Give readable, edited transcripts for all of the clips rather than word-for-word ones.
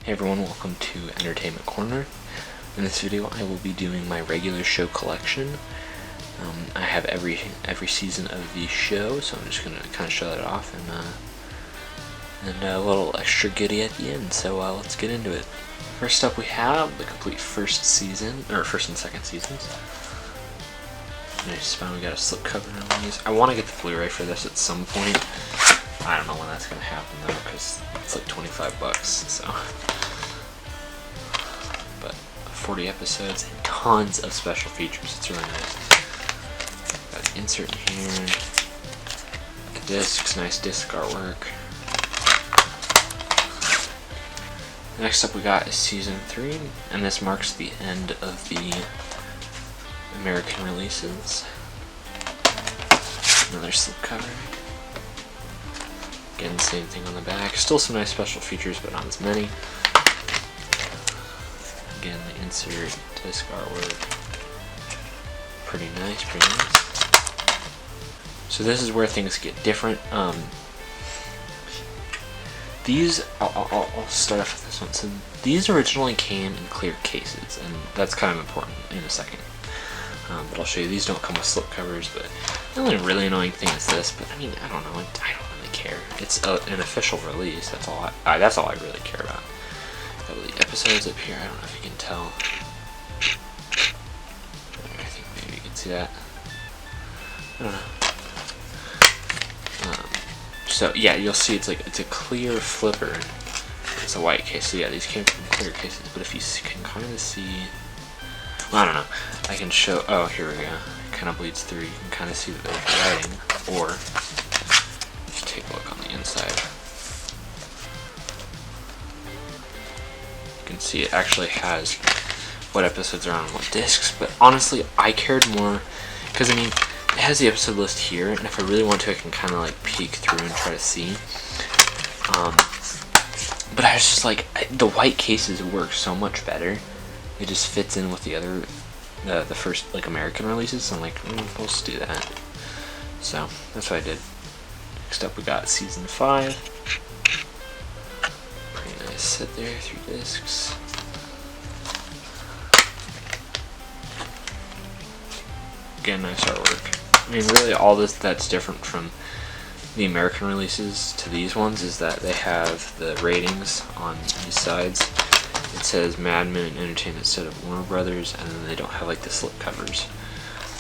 Hey everyone, welcome to Entertainment Corner. In this video I will be doing my regular show collection. I have every season of the show, so I'm just going to kind of show that off and a little extra goodie at the end, so let's get into it. First up we have the complete first and second seasons. Nice fun, we got a slipcover on these. I want to get the Blu-ray for this at some point. I don't know when that's going to happen though, because it's like $25, so. But 40 episodes and tons of special features, it's really nice. Got an insert in here, the discs, nice disc artwork. Next up we got is Season 3, and this marks the end of the American releases. Another slipcover. Again, same thing on the back. Still some nice special features, but not as many. Again, the insert, disc artwork. Pretty nice, pretty nice. So this is where things get different. These, I'll start off with this one. So these originally came in clear cases, and that's kind of important in a second. But I'll show you, these don't come with slipcovers, but the only really annoying thing is this, but I mean, I don't know, I don't really care. It's an official release, that's all I really care about. Got all the episodes up here, I don't know if you can tell. I think maybe you can see that. I don't know. So yeah, you'll see it's a clear flipper. It's a white case, so yeah, these came from clear cases, but if you can kind of see, well, I don't know, I can show, oh, here we go, it kind of bleeds through, you can kind of see that there's writing, or just take a look on the inside. You can see it actually has what episodes are on what discs, but honestly, I cared more, because I mean, it has the episode list here, and if I really want to, I can kind of like peek through and try to see. But I was just like, the white cases work so much better. It just fits in with the other, the first like American releases. So I'm like, we'll just do that. So that's what I did. Next up, we got Season 5. Pretty nice set there, 3 discs. Again, nice artwork. I mean, really, all that's different from the American releases to these ones is that they have the ratings on these sides. It says Mad Men and Entertainment instead of Warner Brothers, and then they don't have like the slip covers,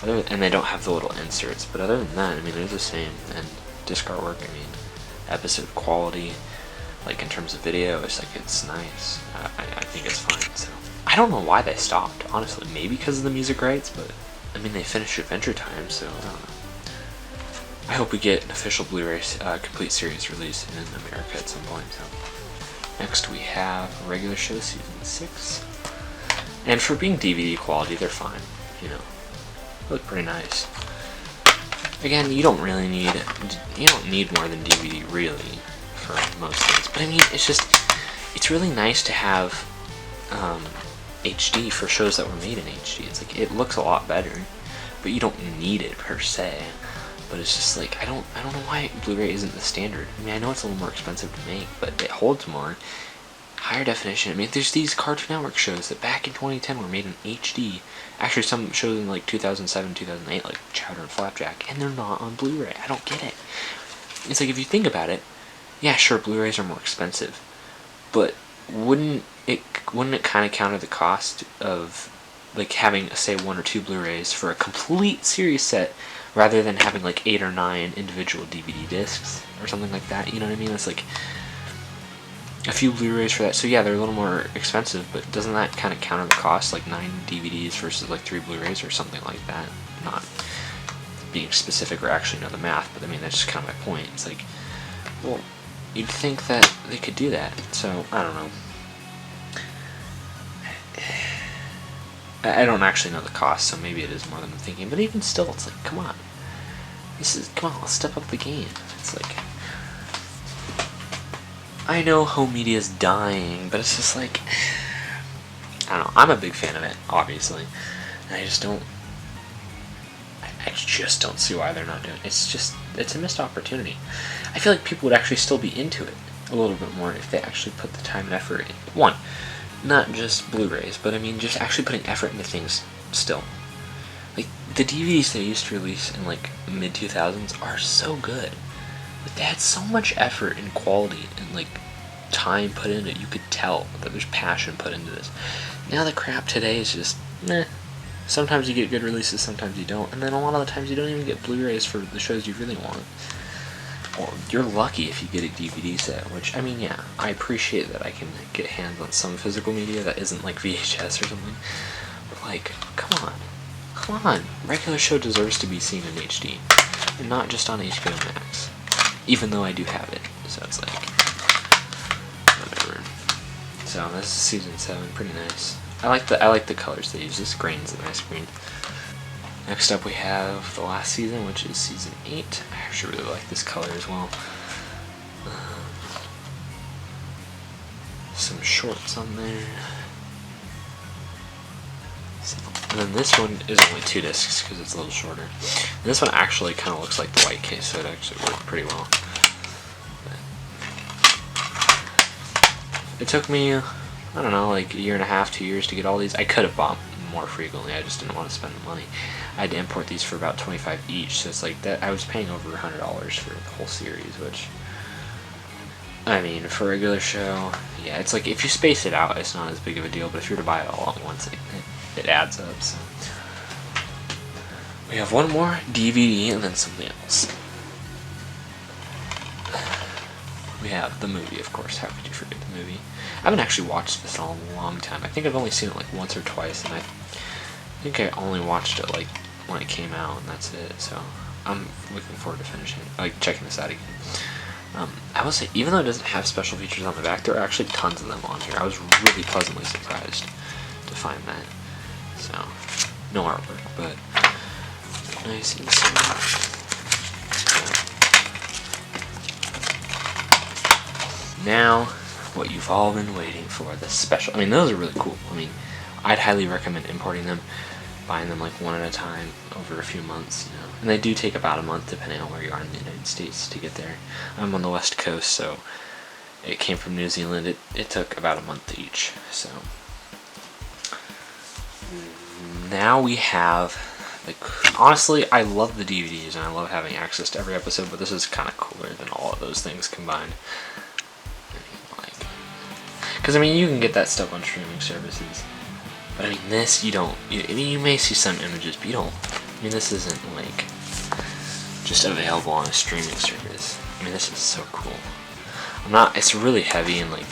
and they don't have the little inserts. But other than that, I mean, they're the same. And disc artwork, I mean, episode quality, like in terms of video, it's nice. I think it's fine. So I don't know why they stopped, honestly. Maybe because of the music rights, but I mean, they finished Adventure Time, so I don't know. I hope we get an official Blu-ray complete series release in America at some point. So. Next we have regular show Season 6, and for being DVD quality, they're fine, you know, they look pretty nice. Again, you don't really need, more than DVD really for most things, but I mean, it's really nice to have HD for shows that were made in HD. It's like, it looks a lot better, but you don't need it per se. But it's just like, I don't know why Blu-ray isn't the standard. I mean, I know it's a little more expensive to make, but it holds more. Higher definition. I mean, there's these Cartoon Network shows that back in 2010 were made in HD. Actually, some shows in like 2007, 2008, like Chowder and Flapjack, and they're not on Blu-ray. I don't get it. It's like, if you think about it, yeah, sure, Blu-rays are more expensive, but wouldn't it kind of counter the cost of like having, say, 1 or 2 Blu-rays for a complete series set, rather than having like 8 or 9 individual DVD discs or something like that, you know what I mean? It's like a few Blu-rays for that. So yeah, they're a little more expensive, but doesn't that kind of counter the cost, like 9 DVDs versus like 3 Blu-rays or something like that? Not being specific or actually know the math, but I mean, that's just kind of my point. It's like, well, you'd think that they could do that, so I don't know. I don't actually know the cost, so maybe it is more than I'm thinking, but even still, it's like, come on. Come on, let's step up the game. It's like, I know home media is dying, but it's just like, I don't know, I'm a big fan of it, obviously, and I just don't see why they're not doing it. It's a missed opportunity. I feel like people would actually still be into it. a little bit more if they actually put the time and effort in. One, not just Blu-rays, but I mean just actually putting effort into things still. Like, the DVDs they used to release in like mid-2000s are so good. Like, they had so much effort and quality and like time put into it. You could tell that there's passion put into this. Now the crap today is just meh. Sometimes you get good releases, sometimes you don't, and then a lot of the times you don't even get Blu-rays for the shows you really want. Or you're lucky if you get a DVD set, which, I mean, yeah, I appreciate that I can get hands on some physical media that isn't like VHS or something, but like, come on, regular show deserves to be seen in HD, and not just on HBO Max, even though I do have it, so it's like, whatever. So this is season 7, pretty nice. I like the colors they use. This green's a nice green. Next up we have the last season, which is season 8. I actually really like this color as well. Some shorts on there. And then this one is only 2 discs because it's a little shorter. And this one actually kind of looks like the white case, so it actually worked pretty well. It took me, I don't know, like a year and a half, 2 years to get all these. I could have bought more frequently, I just didn't want to spend the money. I had to import these for about $25 each, so it's like that. I was paying over $100 for the whole series, which, I mean, for a regular show, yeah, it's like if you space it out, it's not as big of a deal, but if you were to buy it all at once, it adds up. So we have one more DVD and then something else. We have the movie, of course. How could you forget the movie? I haven't actually watched this in a long time. I think I've only seen it like once or twice, and I think I only watched it like when it came out, and that's it. So I'm looking forward to finishing it, like checking this out again. I will say, even though it doesn't have special features on the back, there are actually tons of them on here. I was really pleasantly surprised to find that. So no artwork, but nice inside. Now, what you've all been waiting for, the special. I mean, those are really cool. I mean, I'd highly recommend importing them, buying them like one at a time over a few months, you know. And they do take about a month depending on where you are in the United States to get there. I'm on the West Coast, so it came from New Zealand. It took about a month each. So now we have, like, honestly, I love the DVDs and I love having access to every episode, but this is kind of cooler than all of those things combined. Because, I mean, you can get that stuff on streaming services. But, I mean, this, you don't. I mean, you may see some images, but you don't. I mean, this isn't, like, just available on a streaming service. I mean, this is so cool. It's really heavy, and, like,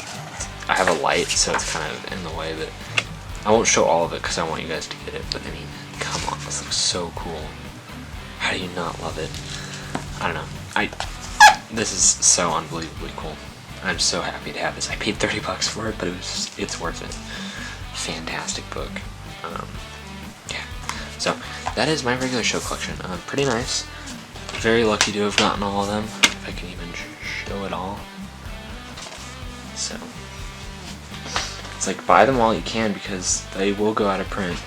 I have a light, so it's kind of in the way, but I won't show all of it because I want you guys to get it. But, I mean, come on, this looks so cool. How do you not love it? I don't know. This is so unbelievably cool. I'm so happy to have this. I paid $30 for it, but it's worth it. Fantastic book. Yeah. So that is my regular show collection. Pretty nice. Very lucky to have gotten all of them. If I can even show it all. So it's like, buy them while you can, because they will go out of print.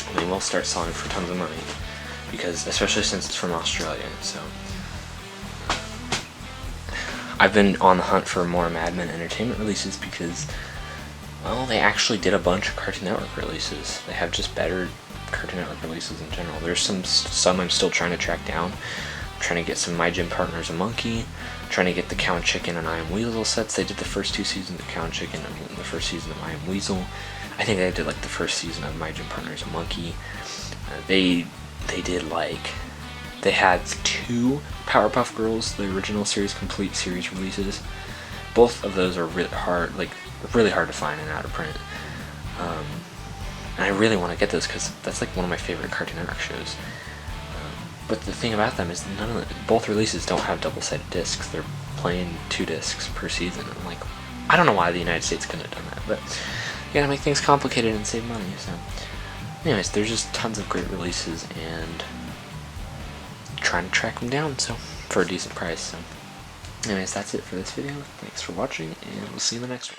And they will start selling for tons of money, because especially since it's from Australia. So I've been on the hunt for more Mad Men Entertainment releases because, well, they actually did a bunch of Cartoon Network releases. They have just better Cartoon Network releases in general. There's some I'm still trying to track down. I'm trying to get some My Gym Partner's a Monkey. I'm trying to get the Cow and Chicken and I Am Weasel sets. They did the first 2 seasons of Cow and Chicken and the first season of I Am Weasel. I think they did like the first season of My Gym Partner's a Monkey. They did like... They had 2 Powerpuff Girls, the original series, complete series releases. Both of those are really hard to find and out of print. And I really want to get those because that's like one of my favorite Cartoon Network shows. But the thing about them is both releases don't have double-sided discs. They're plain 2 discs per season. I'm like, I don't know why the United States couldn't have done that, but you gotta make things complicated and save money. So, anyways, there's just tons of great releases and trying to track them down, so for a decent price. So anyways, that's it for this video. Thanks for watching, and we'll see you in the next one.